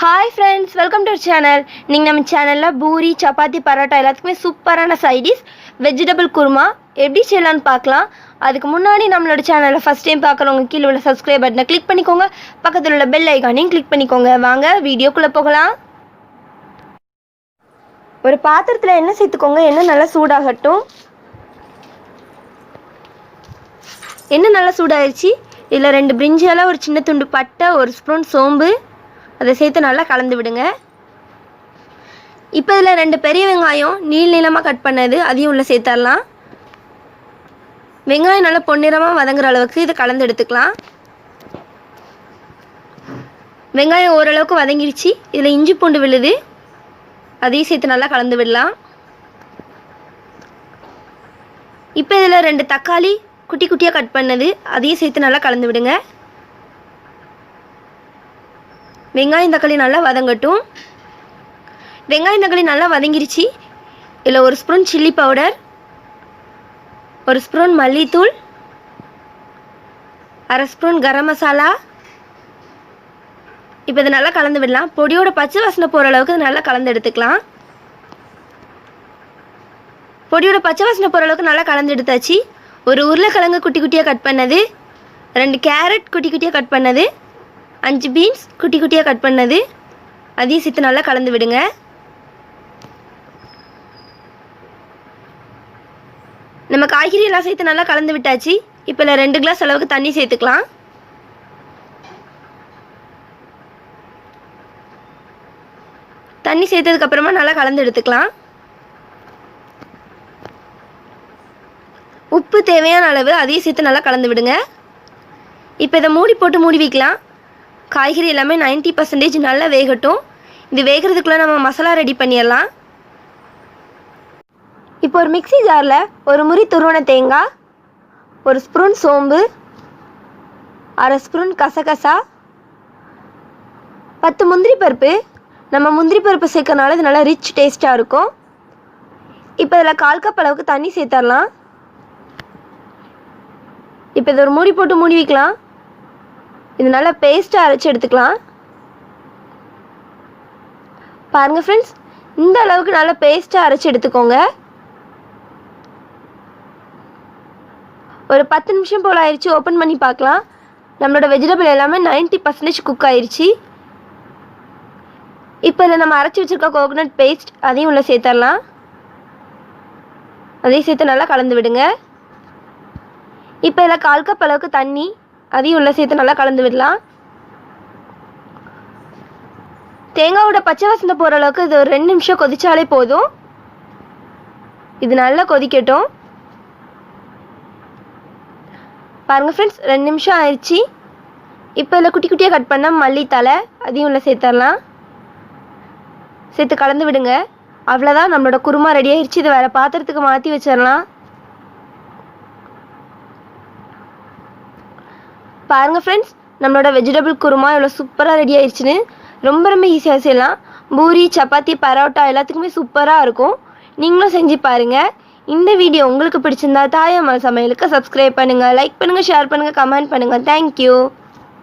Hi friends, welcome to our channel. நீங்கள் நம்ம சேனல்ல பூரி, சப்பாத்தி, பரோட்டா எல்லாத்துக்குமே சூப்பரான சைட் டிஷ் வெஜிடபிள் குருமா எப்படி செய்யலாம்னு பார்க்கலாம். அதுக்கு முன்னாடி நம்மளோட சேனலை ஃபர்ஸ்ட் டைம் பார்க்குறவங்க கீழே உள்ள சப்ஸ்கிரைப் பட்டனை கிளிக் பண்ணிக்கோங்க. பக்கத்தில் உள்ள பெல் ஐகானையும் கிளிக் பண்ணிக்கோங்க. வாங்க வீடியோக்குள்ளே போகலாம். ஒரு பாத்திரத்தில் எண்ணெய் சேர்த்துக்கோங்க. எண்ணெய் நல்லா சூடாகட்டும். எண்ணெய் நல்லா சூடாயிருச்சு. இதில் 2 பிரிஞ்சி இலை, ஒரு சின்ன துண்டு பட்டை, ஒரு ஸ்பூன் சோம்பு அதை சேர்த்து நல்லா கலந்து விடுங்க. இப்போ இதில் 2 பெரிய வெங்காயம் நீளமாக கட் பண்ணது அதையும் உள்ளே சேர்த்துடலாம். வெங்காயம் நல்லா பொன்னிறமாக வதங்குற அளவுக்கு இதை கலந்து எடுத்துக்கலாம். வெங்காயம் ஓரளவுக்கு வதங்கிடுச்சு. இதில் இஞ்சி பூண்டு விழுது அதையும் சேர்த்து நல்லா கலந்து விடலாம். இப்போ இதில் 2 தக்காளி குட்டி குட்டியாக கட் பண்ணது அதையும் சேர்த்து நல்லா கலந்து விடுங்க. வெங்காயம் தக்காளி நல்லா வதங்கட்டும். வெங்காயம் தக்காளி நல்லா வதங்கிருச்சு. இதில் 1 ஸ்பூன் சில்லி பவுடர், 1 ஸ்பூன் மல்லித்தூள், 1/2 ஸ்பூன் கரம் மசாலா. இப்போ இதை நல்லா கலந்து விடலாம். பொடியோட பச்சை வாசனை போகிற அளவுக்கு நல்லா கலந்து எடுத்துக்கலாம். பொடியோட பச்சை வாசனை போகிற அளவுக்கு நல்லா கலந்து எடுத்தாச்சு. ஒரு உருளைக்கிழங்கு குட்டி குட்டியாக கட் பண்ணது, 2 கேரட் குட்டி குட்டியாக கட் பண்ணது, 5 பீன்ஸ் குட்டி குட்டியாக கட் பண்ணது அதையும் சேர்த்து நல்லா கலந்து விடுங்க. நம்ம காய்கறி எல்லாம் சேர்த்து நல்லா கலந்து விட்டாச்சு. இப்போ இல்லை 2 கிளாஸ் அளவுக்கு தண்ணி சேர்த்துக்கலாம். தண்ணி சேர்த்ததுக்கப்புறமா நல்லா கலந்து எடுத்துக்கலாம். உப்பு தேவையான அளவு அதையும் சேர்த்து நல்லா கலந்து விடுங்க. இப்போ இதை மூடி போட்டு மூடி வைக்கலாம். காய்கறி எல்லாமே 90% நல்லா வேகட்டும். இது வேகிறதுக்குள்ளே நம்ம மசாலா ரெடி பண்ணிடலாம். இப்போ ஒரு மிக்ஸி ஜாரில் 1 முறி துருவன தேங்காய், 1 ஸ்பூன் சோம்பு, 1/2 ஸ்பூன் கசகசா, 10 முந்திரி பருப்பு. நம்ம முந்திரி பருப்பு சேர்க்கறனால இது நல்லா ரிச் டேஸ்ட்டாக இருக்கும். இப்போ இதில் 1/4 கப் அளவுக்கு தண்ணி சேர்த்துடலாம். இப்போ இதை ஒரு மூடி போட்டு மூடி வைக்கலாம். இது நல்லா பேஸ்ட்டாக அரைச்சி எடுத்துக்கலாம். பாருங்கள் ஃப்ரெண்ட்ஸ், இந்த அளவுக்கு நல்லா பேஸ்ட்டாக அரைச்சி எடுத்துக்கோங்க. ஒரு 10 நிமிஷம் போல் ஆயிடுச்சு. ஓப்பன் பண்ணி பார்க்கலாம். நம்மளோட வெஜிடபிள் எல்லாமே 90% குக் ஆயிடுச்சு. இப்போ இதில் நம்ம அரைச்சி வச்சுருக்க கோகோனட் பேஸ்ட் அதையும் உள்ளே சேர்த்துடலாம். அதையும் சேர்த்து நல்லா கலந்து விடுங்க. இப்போ இதில் 1/4 கப் அளவுக்கு தண்ணி அதையும் உள்ளே சேர்த்து நல்லா கலந்து விடலாம். தேங்காயோட பச்சை வாசனை போகிற அளவுக்கு இது ஒரு 2 நிமிஷம் கொதிச்சாலே போதும். இது நல்லா கொதிக்கட்டும். பாருங்கள் ஃப்ரெண்ட்ஸ், 2 நிமிஷம் ஆயிடுச்சு. இப்போ இதில் குட்டி குட்டியாக கட் பண்ண மல்லித்தலை அதையும் உள்ளே சேர்த்துடலாம். சேர்த்து கலந்து விடுங்க. அவ்வளோதான், நம்மளோட குருமா ரெடி ஆயிடுச்சு. இது வேறு பாத்திரத்துக்கு மாற்றி வச்சிடலாம். பாருங்கள் ஃப்ரெண்ட்ஸ், நம்மளோட வெஜிடபிள் குருமா இவ்வளோ சூப்பராக ரெடி ஆயிடுச்சுன்னு. ரொம்ப ஈஸியாக செய்யலாம். பூரி, சப்பாத்தி, பரோட்டா எல்லாத்துக்குமே சூப்பராக இருக்கும். நீங்களும் செஞ்சு பாருங்கள். இந்த வீடியோ உங்களுக்கு பிடிச்சிருந்தா தாயம்மாள் சமையலுக்கு சப்ஸ்கிரைப் பண்ணுங்கள், லைக் பண்ணுங்கள், ஷேர் பண்ணுங்கள், கமெண்ட் பண்ணுங்கள். தேங்க்யூ.